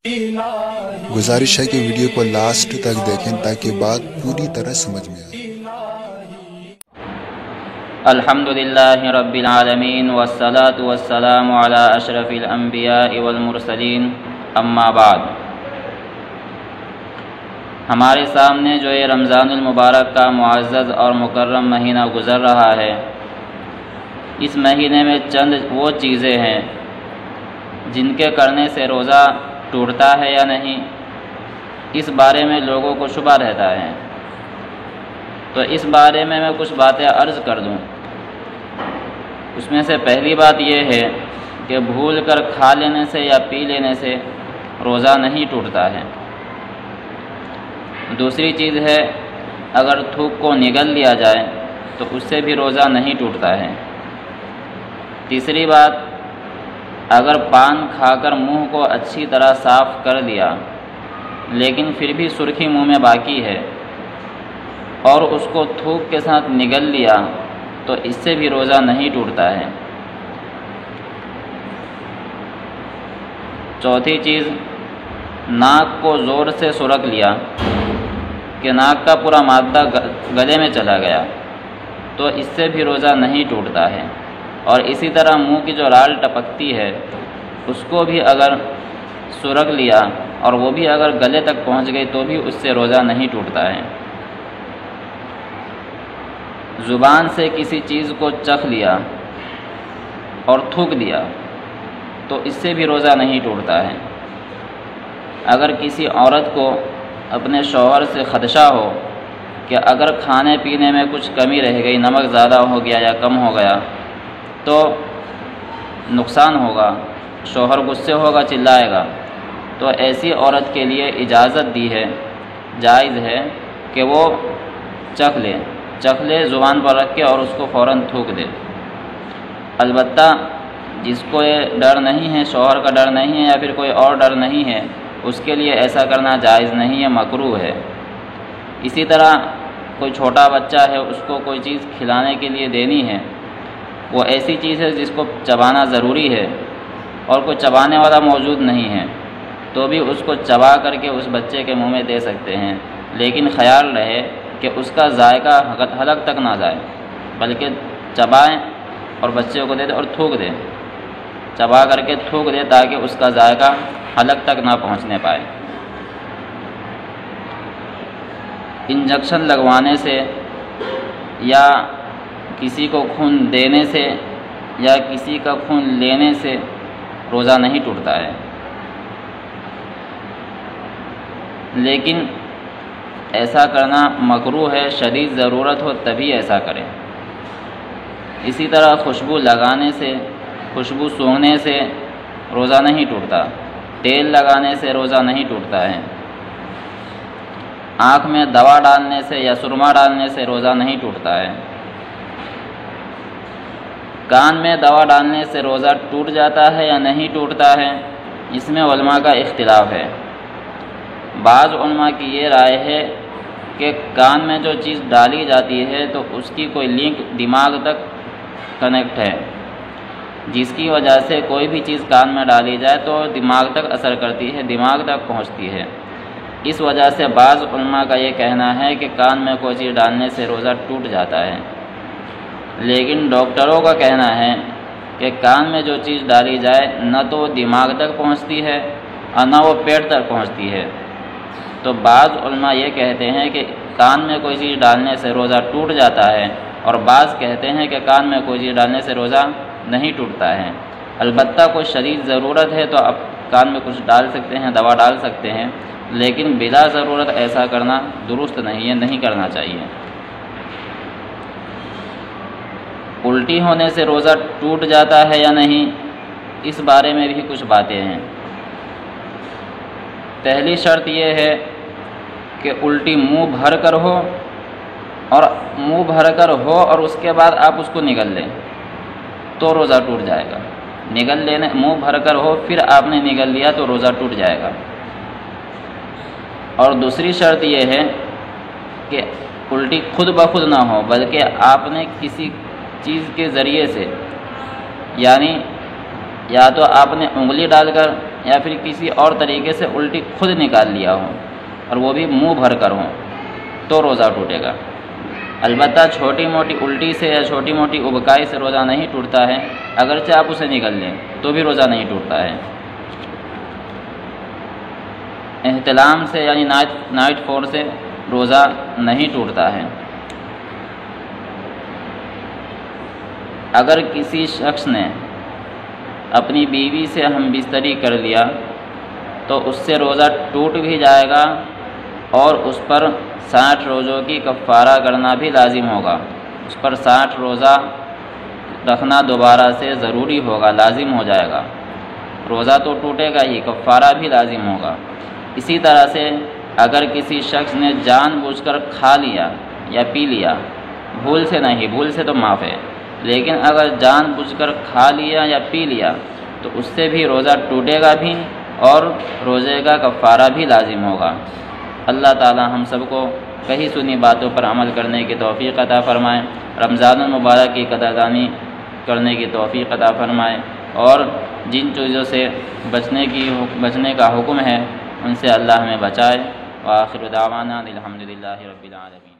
گزارش ہے کہ ویڈیو کو لاسٹ تک دیکھیں تاکہ بات پوری طرح سمجھ میں آئے۔ الحمدللہ رب العالمین والصلاة والسلام علی اشرف الانبیاء والمرسلین، اما بعد۔ ہمارے سامنے جو یہ رمضان المبارک کا معزز اور مکرم مہینہ گزر رہا ہے، اس مہینے میں چند وہ چیزیں ہیں جن کے کرنے سے روزہ ٹوٹتا ہے یا نہیں، اس بارے میں لوگوں کو شبہ رہتا ہے۔ تو اس بارے میں کچھ باتیں عرض کر دوں۔ اس میں سے پہلی بات یہ ہے کہ بھول کر کھا لینے سے یا پی لینے سے روزہ نہیں ٹوٹتا ہے۔ دوسری چیز ہے، اگر تھوک کو نگل لیا جائے تو اس سے بھی روزہ نہیں ٹوٹتا ہے۔ تیسری بات، اگر پان کھا کر منہ کو اچھی طرح صاف کر لیا لیکن پھر بھی سرخی منہ میں باقی ہے اور اس کو تھوک کے ساتھ نگل لیا تو اس سے بھی روزہ نہیں ٹوٹتا ہے۔ چوتھی چیز، ناک کو زور سے سرک لیا کہ ناک کا پورا مادہ گلے میں چلا گیا تو اس سے بھی روزہ نہیں ٹوٹتا ہے۔ اور اسی طرح منہ کی جو رال ٹپکتی ہے اس کو بھی اگر سرک لیا اور وہ بھی اگر گلے تک پہنچ گئی تو بھی اس سے روزہ نہیں ٹوٹتا ہے۔ زبان سے کسی چیز کو چکھ لیا اور تھوک دیا تو اس سے بھی روزہ نہیں ٹوٹتا ہے۔ اگر کسی عورت کو اپنے شوہر سے خدشہ ہو کہ اگر کھانے پینے میں کچھ کمی رہ گئی، نمک زیادہ ہو گیا یا کم ہو گیا تو نقصان ہوگا، شوہر غصے ہوگا، چلائے گا، تو ایسی عورت کے لیے اجازت دی ہے، جائز ہے کہ وہ چکھ لے زبان پر رکھ کے اور اس کو فوراً تھوک دے۔ البتہ جس کو یہ ڈر نہیں ہے، شوہر کا ڈر نہیں ہے یا پھر کوئی اور ڈر نہیں ہے، اس کے لیے ایسا کرنا جائز نہیں ہے، مکروہ ہے۔ اسی طرح کوئی چھوٹا بچہ ہے، اس کو کوئی چیز کھلانے کے لیے دینی ہے، وہ ایسی چیز ہے جس کو چبانا ضروری ہے اور کوئی چبانے والا موجود نہیں ہے تو بھی اس کو چبا کر کے اس بچے کے منہ میں دے سکتے ہیں، لیکن خیال رہے کہ اس کا ذائقہ حلق تک نہ جائے، بلکہ چبائیں اور بچے کو دے دے اور تھوک دے، چبا کر کے تھوک دے تاکہ اس کا ذائقہ حلق تک نہ پہنچنے پائے۔ انجیکشن لگوانے سے یا کسی کو خون دینے سے یا کسی کا خون لینے سے روزہ نہیں ٹوٹتا ہے، لیکن ایسا کرنا مکروہ ہے، شدید ضرورت ہو تبھی ایسا کریں۔ اسی طرح خوشبو لگانے سے، خوشبو سونگھنے سے روزہ نہیں ٹوٹتا، تیل لگانے سے روزہ نہیں ٹوٹتا ہے، آنکھ میں دوا ڈالنے سے یا سرما ڈالنے سے روزہ نہیں ٹوٹتا ہے، کان میں دوا ڈالنے سے روزہ ٹوٹ جاتا ہے یا نہیں ٹوٹتا ہے، اس میں علماء کا اختلاف ہے۔ بعض علماء کی یہ رائے ہے کہ کان میں جو چیز ڈالی جاتی ہے تو اس کی کوئی لنک دماغ تک کنیکٹ ہے، جس کی وجہ سے کوئی بھی چیز کان میں ڈالی جائے تو دماغ تک اثر کرتی ہے، دماغ تک پہنچتی ہے۔ اس وجہ سے بعض علماء کا یہ کہنا ہے کہ کان میں کوئی چیز ڈالنے سے روزہ ٹوٹ جاتا ہے، لیکن ڈاکٹروں کا کہنا ہے کہ کان میں جو چیز ڈالی جائے نہ تو دماغ تک پہنچتی ہے اور نہ وہ پیٹ تک پہنچتی ہے، تو بعض علماء یہ کہتے ہیں کہ کان میں کوئی چیز ڈالنے سے روزہ ٹوٹ جاتا ہے اور بعض کہتے ہیں کہ کان میں کوئی چیز ڈالنے سے روزہ نہیں ٹوٹتا ہے۔ البتہ کوئی شدید ضرورت ہے تو آپ کان میں کچھ ڈال سکتے ہیں، دوا ڈال سکتے ہیں، لیکن بلا ضرورت ایسا کرنا درست نہیں ہے، نہیں کرنا چاہیے۔ الٹی ہونے سے روزہ ٹوٹ جاتا ہے یا نہیں، اس بارے میں بھی کچھ باتیں ہیں۔ پہلی شرط یہ ہے کہ الٹی منہ بھر کر ہو اور اس کے بعد آپ اس کو نگل لیں تو روزہ ٹوٹ جائے گا۔ نگل لینے، منہ بھر کر ہو پھر آپ نے نگل لیا تو روزہ ٹوٹ جائے گا۔ اور دوسری شرط یہ ہے کہ الٹی خود بخود نہ ہو، بلکہ آپ نے کسی چیز کے ذریعے سے، یعنی یا تو آپ نے انگلی ڈال کر یا پھر کسی اور طریقے سے الٹی خود نکال لیا ہو اور وہ بھی منہ بھر کر ہو تو روزہ ٹوٹے گا۔ البتہ چھوٹی موٹی الٹی سے یا چھوٹی موٹی ابکائی سے روزہ نہیں ٹوٹتا ہے، اگرچہ آپ اسے نکل لیں تو بھی روزہ نہیں ٹوٹتا ہے۔ احتلام سے یعنی نائٹ فور سے روزہ نہیں ٹوٹتا ہے۔ اگر کسی شخص نے اپنی بیوی سے ہم بستری کر لیا تو اس سے روزہ ٹوٹ بھی جائے گا اور اس پر 60 روزوں کی کفارہ کرنا بھی لازم ہوگا۔ اس پر 60 روزہ رکھنا دوبارہ سے ضروری ہوگا، لازم ہو جائے گا۔ روزہ تو ٹوٹے گا ہی، کفارہ بھی لازم ہوگا۔ اسی طرح سے اگر کسی شخص نے جان بوجھ کر کھا لیا یا پی لیا، بھول سے نہیں، بھول سے تو معاف ہے، لیکن اگر جان بوجھ کر کھا لیا یا پی لیا تو اس سے بھی روزہ ٹوٹے گا بھی اور روزے کا کفارہ بھی لازم ہوگا۔ اللہ تعالی ہم سب کو کہی سنی باتوں پر عمل کرنے کی توفیق عطا فرمائے، رمضان المبارک کی قدردانی کرنے کی توفیق عطا فرمائے، اور جن چیزوں سے بچنے کا حکم ہے ان سے اللہ ہمیں بچائے۔ وآخر دعوانا الحمدللہ رب العالمین۔